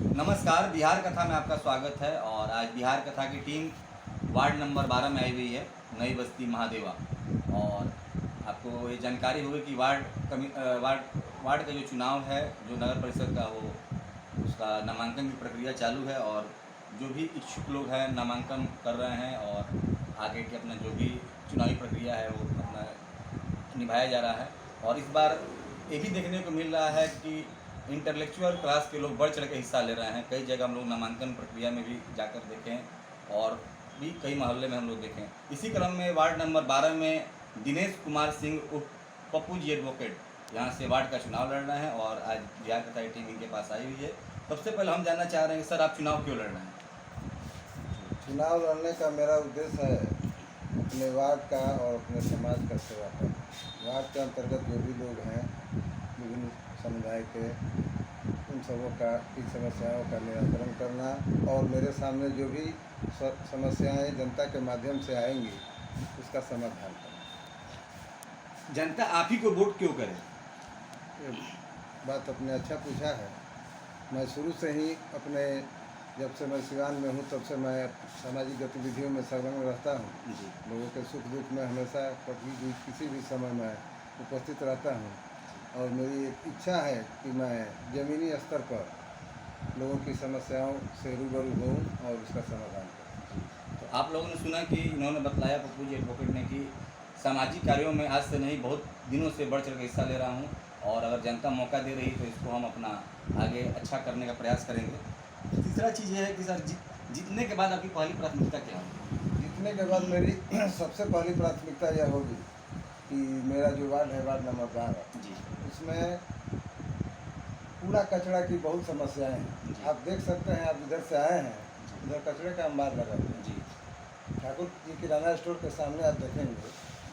नमस्कार, बिहार कथा में आपका स्वागत है। और आज बिहार कथा की टीम वार्ड नंबर 12 में आई हुई है, नई बस्ती महादेवा। और आपको ये जानकारी होगी कि वार्ड का जो चुनाव है, जो नगर परिषद का, वो उसका नामांकन की प्रक्रिया चालू है। और जो भी इच्छुक लोग हैं नामांकन कर रहे हैं और आगे के अपना जो भी चुनावी प्रक्रिया है वो अपना निभाया जा रहा है। और इस बार ये भी देखने को मिल रहा है कि इंटेलेक्चुअल क्लास के लोग बढ़ चढ़ के हिस्सा ले रहे हैं। कई जगह हम लोग नामांकन प्रक्रिया में भी जाकर देखें और भी कई मोहल्ले में हम लोग देखें। इसी क्रम में वार्ड नंबर 12 में दिनेश कुमार सिंह उर्फ पप्पू जी एडवोकेट यहाँ से वार्ड का चुनाव लड़ रहे हैं और आज बिहार कथा टीम इनके पास आई हुई है। सबसे पहले हम जानना चाह रहे हैं कि सर, आप चुनाव क्यों लड़ रहे हैं? चुनाव लड़ने का मेरा उद्देश्य है अपने वार्ड का और अपने समाज का सेवा करना। वार्ड के अंतर्गत जो भी लोग हैं विभिन्न समुदाय के, उन सबों की समस्याओं का निराकरण करना और मेरे सामने जो भी समस्याएं जनता के माध्यम से आएंगी उसका समाधान करना। जनता आप ही को वोट क्यों करे? ये बात आपने अच्छा पूछा है। मैं शुरू से ही अपने, जब से मैं सिवान में हूँ तब से मैं सामाजिक गतिविधियों में संलग्न रहता हूँ। लोगों के सुख दुख में हमेशा कभी भी किसी भी समय में उपस्थित रहता हूँ और मेरी एक इच्छा है कि मैं ज़मीनी स्तर पर लोगों की समस्याओं से रूबरू हूँ और उसका समाधान करूँ। तो आप लोगों ने सुना कि इन्होंने बताया, पप्पू जी एडवोकेट ने, कि सामाजिक कार्यों में आज से नहीं बहुत दिनों से बढ़ चढ़ के हिस्सा ले रहा हूँ और अगर जनता मौका दे रही तो इसको हम अपना आगे अच्छा करने का प्रयास करेंगे। तीसरा चीज़ ये है कि सर, जीतने के बाद आपकी पहली प्राथमिकता क्या होगी? जीतने के बाद मेरी सबसे पहली प्राथमिकता यह होगी कि मेरा जो वार्ड है, वार्ड नंबर 12 जी, उसमें कूड़ा कचरा की बहुत समस्याएं हैं। आप देख सकते हैं, आप इधर से आए हैं, इधर कचरे का अंबार लगा हुआ है। जी, ठाकुर जी किराना स्टोर के सामने आप देखेंगे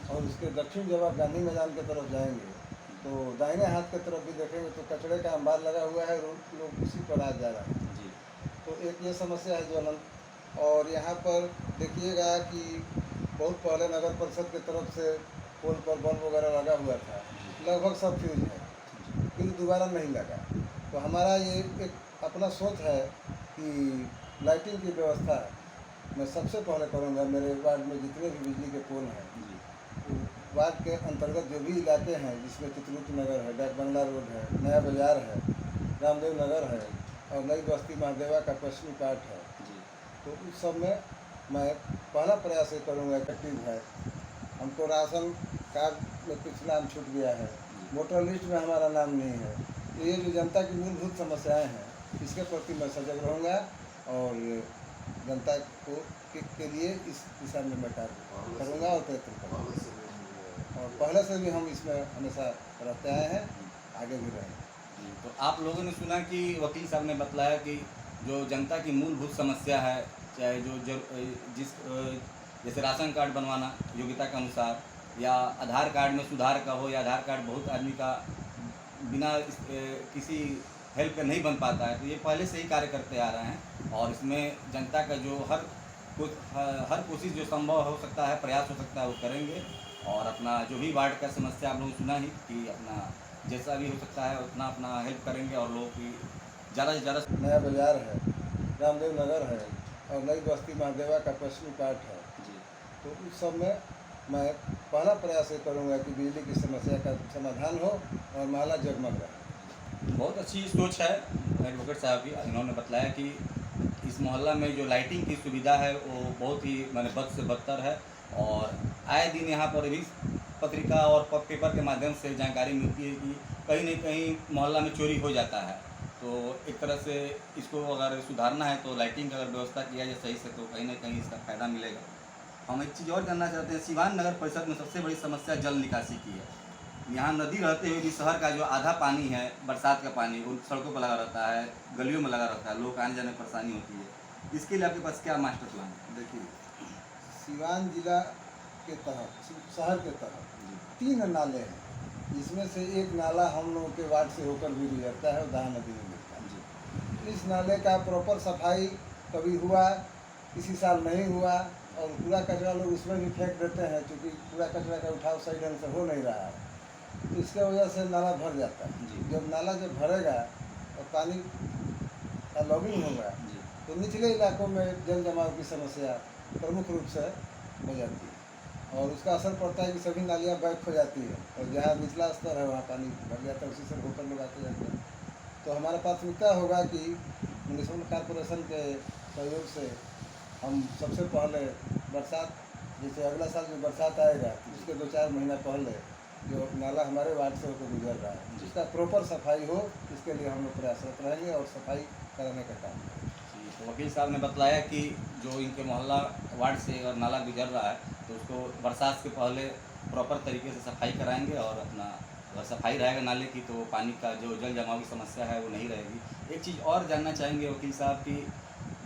और उसके दक्षिण जब आप गांधी मैदान की तरफ जाएंगे तो दाहिने हाथ की तरफ भी देखेंगे तो कचरे का अंबार लगा हुआ है, लोग उसी पर आ जा रहे हैं। जी, तो एक ये समस्या है ज्वलंत। और यहाँ पर देखिएगा कि बहुत पहले नगर परिषद की तरफ से पोल पर बल्ब वगैरह लगा हुआ था, लगभग सब फ्यूज है, फिर दोबारा नहीं लगा। तो हमारा ये एक अपना सोच है कि लाइटिंग की व्यवस्था मैं सबसे पहले करूँगा। मेरे वार्ड में जितने भी बिजली के पोल हैं, जी, वार्ड के अंतर्गत जो भी इलाके हैं जिसमें चित्रगुप्त नगर है, डाक बंगला रोड है, नया बाजार है, रामदेव नगर है और नई बस्ती महादेवा का पश्चिमी पार्ट है, जी, तो उस सब में मैं पहला प्रयास ये करूँगा। एक्टिव है, हमको राशन कार्ड में कुछ नाम छूट गया है, वोटर लिस्ट में हमारा नाम नहीं है। तो ये जो जनता की मूलभूत समस्याएं हैं इसके प्रति मैं सजग रहूँगा और जनता को के लिए इस दिशा में मैं कार्य करूँगा और प्रयत्न करूँगा। और पहले से भी हम इसमें हमेशा रहते आए हैं, आगे भी रहेंगे। जी। तो आप लोगों ने सुना कि वकील साहब ने बताया कि जो जनता की मूलभूत समस्या है, चाहे जैसे राशन कार्ड बनवाना योग्यता के अनुसार, या आधार कार्ड में सुधार का हो, या आधार कार्ड बहुत आदमी का बिना किसी हेल्प के नहीं बन पाता है, तो ये पहले से ही कार्य करते आ रहे हैं। और इसमें जनता का जो हर कोशिश जो संभव हो सकता है, प्रयास हो सकता है, वो करेंगे। और अपना जो भी वार्ड का समस्या आप लोगों ने सुना ही कि अपना जैसा भी हो सकता है उतना अपना हेल्प करेंगे और लोगों की ज़्यादा से ज़्यादा। नया बाजार है, रामदेव नगर है और नई बस्ती महादेवा का पश्चिमी पार्ट है, जी, तो उस सब में मैं पहला प्रयास ये करूँगा कि बिजली की समस्या का समाधान हो और मोहल्ला जगमग रहे। बहुत अच्छी सोच है एडवोकेट साहब की। इन्होंने बताया कि इस मोहल्ला में जो लाइटिंग की सुविधा है वो बहुत ही बद से बदतर है और आए दिन यहाँ पर भी पत्रिका और पेपर के माध्यम से जानकारी मिलती है कि कहीं न कहीं मोहल्ला में चोरी हो जाता है। तो एक तरह से इसको अगर सुधारना है तो लाइटिंग का अगर व्यवस्था किया जाए सही से तो कहीं न कहीं इसका फ़ायदा मिलेगा। हम एक चीज़ और जानना चाहते हैं, सिवान नगर परिषद में सबसे बड़ी समस्या जल निकासी की है। यहाँ नदी रहते हुए भी शहर का जो आधा पानी है, बरसात का पानी, वो सड़कों पर लगा रहता है, गलियों में लगा रहता है, लोग आने जाने में परेशानी होती है। इसके लिए आपके पास क्या मास्टर प्लान है? देखिए, सिवान जिला के तहत, शहर के तहत जी, 3 नाले हैं, जिसमें से एक नाला हम लोगों के वार्ड से होकर भी गुजरता है, दहा नदी में मिलता है। जी, इस नाले का प्रॉपर सफाई कभी हुआ, किसी साल नहीं हुआ और कूड़ा कचरा लोग उसमें भी फेंक देते हैं, क्योंकि कूड़ा कचरा का उठाव सही ढंग से हो नहीं रहा है, तो इसके वजह से नाला भर जाता है। जी, जब नाला भरेगा और पानी लॉगिंग होगा जी तो निचले इलाकों में जल जमाव की समस्या प्रमुख रूप से हो जाती है और उसका असर पड़ता है कि सभी नालियाँ बैक हो जाती है और जहाँ निचला स्तर है वहाँ पानी भर जाता है, उसी से होकर लोग आते जाते हैं। तो हमारा प्राथमिकता होगा कि म्यूनिसिपल कॉरपोरेशन के सहयोग से हम सबसे पहले बरसात, जैसे अगला साल जो बरसात आएगा उसके 2-4 महीना पहले जो नाला हमारे वार्ड से होकर गुजर रहा है जिसका प्रॉपर सफाई हो, इसके लिए हम लोग प्रयासरत रहेंगे और सफाई कराने का काम करेंगे। जी। तो वकील साहब ने बतलाया कि जो इनके मोहल्ला वार्ड से अगर नाला गुजर रहा है तो उसको बरसात से पहले प्रॉपर तरीके से सफाई कराएंगे और अपना अगर सफाई रहेगा नाले की तो पानी का जो जल जमाव की समस्या है वो नहीं रहेगी। एक चीज़ और जानना चाहेंगे वकील साहब कि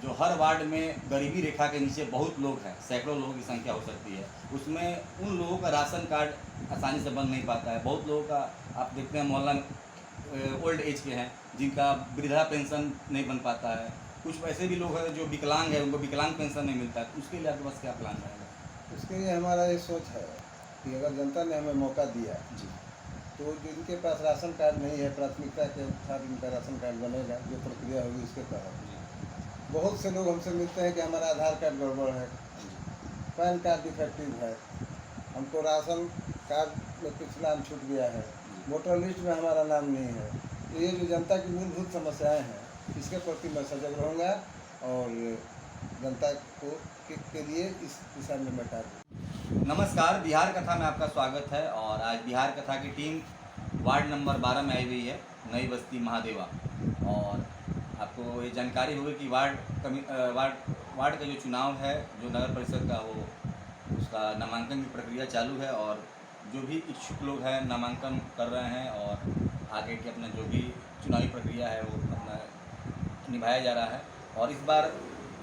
जो हर वार्ड में गरीबी रेखा के नीचे बहुत लोग हैं, सैकड़ों लोगों की संख्या हो सकती है, उसमें उन लोगों का राशन कार्ड आसानी से बन नहीं पाता है। बहुत लोगों का आप देखते हैं मोहल्ला में ओल्ड एज के हैं जिनका वृद्धा पेंशन नहीं बन पाता है, कुछ ऐसे भी लोग हैं जो विकलांग है, उनको विकलांग पेंशन नहीं मिलता है। तो उसके लिए आपके पास क्या प्लान रहेगा? उसके लिए हमारा ये सोच है कि अगर जनता ने हमें मौका दिया जी तो जिनके पास राशन कार्ड नहीं है प्राथमिकता के अनुसार इनका राशन कार्ड बनेगा, जो प्रक्रिया होगी उसके तहत। जी बहुत से लोग हमसे मिलते हैं कि हमारा आधार कार्ड गड़बड़ है, पैन कार्ड डिफेक्टिव है, हमको राशन कार्ड में कुछ नाम छूट गया है, वोटर लिस्ट में हमारा नाम नहीं है। तो ये जो जनता की मूलभूत समस्याएं हैं इसके प्रति मैं सजग रहूँगा और जनता के लिए इस दिशा में मैं कार्य करूँगा। नमस्कार, बिहार कथा में आपका स्वागत है और आज बिहार कथा की टीम वार्ड नंबर 12 में आई हुई है, नई बस्ती महादेवा। और आपको ये जानकारी होगी कि वार्ड का जो चुनाव है, जो नगर परिषद का, वो उसका नामांकन की प्रक्रिया चालू है और जो भी इच्छुक लोग हैं नामांकन कर रहे हैं और आगे के अपना जो भी चुनावी प्रक्रिया है वो अपना निभाया जा रहा है। और इस बार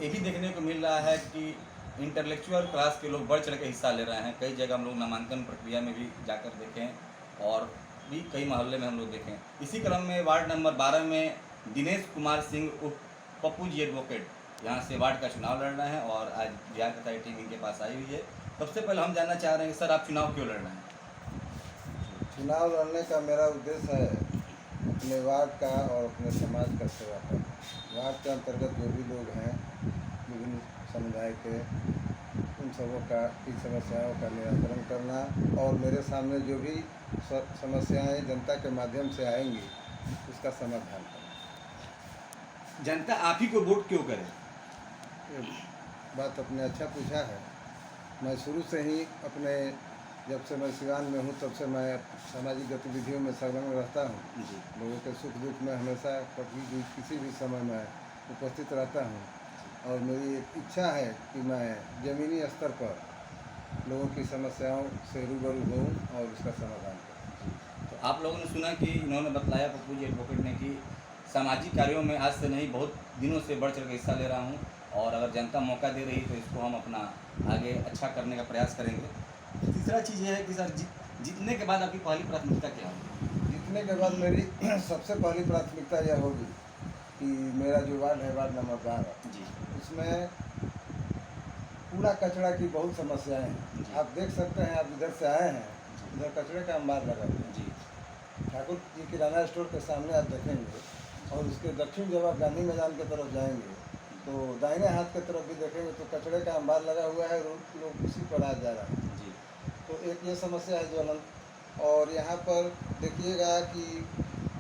ये भी देखने को मिल रहा है कि इंटेलेक्चुअल क्लास के लोग बढ़ चढ़ के हिस्सा ले रहे हैं। कई जगह हम लोग नामांकन प्रक्रिया में भी जाकर देखें और भी कई मोहल्ले में हम लोग देखें। इसी क्रम में वार्ड नंबर 12 में दिनेश कुमार सिंह उर्फ पप्पू जी एडवोकेट यहाँ से वार्ड का चुनाव लड़ रहे हैं और आज बिहार कथा टीम इनके पास आई हुई है। सबसे पहले हम जानना चाह रहे हैं सर, आप चुनाव क्यों लड़ रहे हैं? चुनाव लड़ने का मेरा उद्देश्य है अपने वार्ड का और अपने समाज का सेवा करना। वार्ड के अंतर्गत जो भी लोग हैं विभिन्न समुदाय के, उन सबों की समस्याओं का निराकरण करना और मेरे सामने जो भी समस्याएं जनता के माध्यम से आएंगी उसका समाधान करना। जनता आप ही को वोट क्यों करे? ये बात आपने अच्छा पूछा है। मैं शुरू से ही अपने, जब से मैं सिवान में हूँ तब से मैं सामाजिक गतिविधियों में संलग्न रहता हूँ। जी लोगों के सुख दुख में हमेशा कभी भी किसी भी समय में उपस्थित रहता हूँ और मेरी एक इच्छा है कि मैं ज़मीनी स्तर पर लोगों की समस्याओं से रूबरू हूँ और उसका समाधान करूँ। तो आप लोगों ने सुना कि इन्होंने बतलाया पप्पू जी एडवोकेट ने कि सामाजिक कार्यों में आज से नहीं बहुत दिनों से बढ़ चढ़ के हिस्सा ले रहा हूँ और अगर जनता मौका दे रही तो इसको हम अपना आगे अच्छा करने का प्रयास करेंगे। तीसरा चीज़ ये है कि सर जीतने के बाद आपकी पहली प्राथमिकता क्या होगी? जीतने के बाद मेरी सबसे पहली प्राथमिकता यह होगी कि मेरा जो वार्ड है, वार्ड नंबर 12, जी उसमें कूड़ा कचरा की बहुत समस्याएं हैं। आप देख सकते हैं, आप इधर से आए हैं, इधर कचरे का अंबार लगा हुआ है। जी ठाकुर जी किराना स्टोर के सामने आप देखेंगे और उसके दक्षिण जब आप गांधी मैदान की तरफ जाएंगे तो दाहिने हाथ की तरफ भी देखेंगे तो कचरे का अंबार लगा हुआ है, लोग उसी पर आ जा रहे हैं। जी तो एक ये समस्या है ज्वलन। और यहाँ पर देखिएगा कि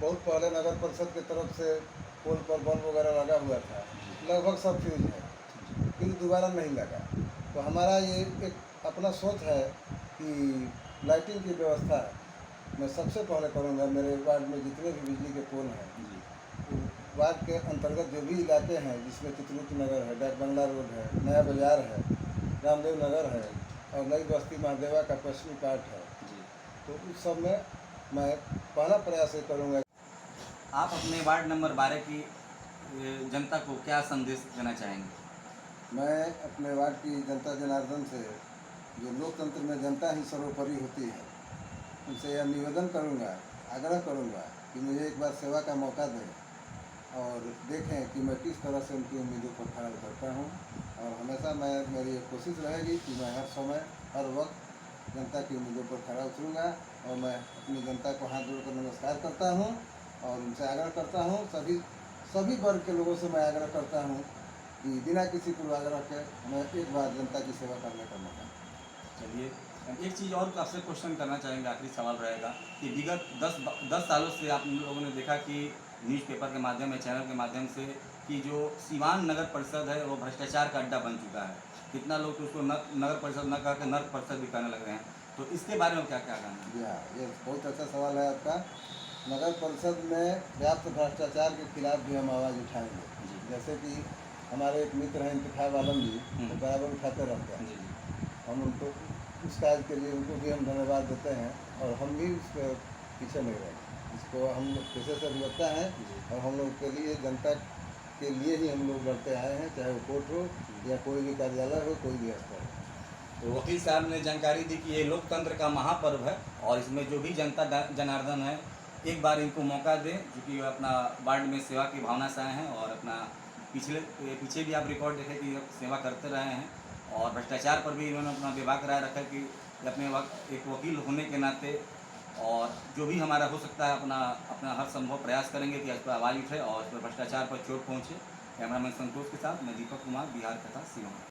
बहुत पहले नगर परिषद की तरफ से पोल पर बल्ब वगैरह लगा हुआ था, लगभग सब फ्यूज है, फिर दोबारा नहीं लगा। तो हमारा ये एक अपना सोच है कि लाइटिंग की व्यवस्था मैं सबसे पहले करूँगा। मेरे वार्ड में जितने भी बिजली के पोल हैं, जी वार्ड के अंतर्गत जो भी इलाके हैं जिसमें तितलुत नगर है, डाक बंगला रोड है, नया बाज़ार है, रामदेव नगर है और नई बस्ती महादेवा का पश्चिमी पार्ट है, जी तो उस सब में मैं पहला प्रयास ये करूँगा। आप अपने वार्ड नंबर 12 की जनता को क्या संदेश देना चाहेंगे? मैं अपने वार्ड की जनता जनार्दन से, जो लोकतंत्र में जनता ही सर्वोपरि होती है, उनसे यह निवेदन करूँगा, आग्रह करूँगा कि मुझे एक बार सेवा का मौका दें और देखें कि मैं किस तरह से उनकी उम्मीदों पर खरा उतरता हूँ। और हमेशा मेरी एक कोशिश रहेगी कि मैं हर समय हर वक्त जनता की उम्मीदों पर खरा उतरूँगा। और मैं अपनी जनता को हाथ जोड़कर नमस्कार करता हूँ और उनसे आग्रह करता हूँ, सभी सभी वर्ग के लोगों से मैं आग्रह करता हूँ कि बिना किसी पूर्वाग्रह के मैं एक बार जनता की सेवा करने का मौका। चलिए, एक चीज़ और आपसे क्वेश्चन करना चाहेंगे, आखिरी सवाल रहेगा कि विगत 10 सालों से आप लोगों ने देखा कि न्यूज़पेपर के माध्यम या चैनल के माध्यम से कि जो सीवान नगर परिषद है वो भ्रष्टाचार का अड्डा बन चुका है। कितना लोग तो उसको नगर परिषद न कहकर नर्क परिषद भी कहने लग रहे हैं, तो इसके बारे में क्या क्या कहना है? जी हाँ, ये बहुत अच्छा सवाल है आपका। नगर परिषद में व्याप्त भ्रष्टाचार के खिलाफ भी हम आवाज़ उठाएंगे। जी। जैसे कि हमारे एक मित्र हैं इंतखाब आलम जी, वो बराबर उठाते रहते हैं। जी हम उनको इस कार्य के लिए उनको भी हम धन्यवाद देते हैं और हम भी इसके पीछे नहीं रहेंगे। इसको हम लोग पैसे से लगता है जी। और हम लोग के लिए जनता के लिए ही हम लोग लड़ते आए हैं, चाहे वो कोर्ट हो या कोई भी कार्यालय हो, कोई भी स्तर हो। तो वकील साहब ने जानकारी दी कि ये लोकतंत्र का महापर्व है और इसमें जो भी जनता जनार्दन है, एक बार इनको मौका दें, क्योंकि वो अपना वार्ड में सेवा की भावना से आए हैं और अपना पीछे भी आप रिकॉर्ड देखें कि सेवा करते रहे हैं और भ्रष्टाचार पर भी इन्होंने अपना विभाग राय रखा कि अपने एक वकील होने के नाते और जो भी हमारा हो सकता है अपना हर संभव प्रयास करेंगे कि इस पर आवाज़ उठे और इस पर भ्रष्टाचार पर चोट पहुँचे। कैमरामैन संतोष के साथ मैं दीपक कुमार, बिहार कथा, सिवान।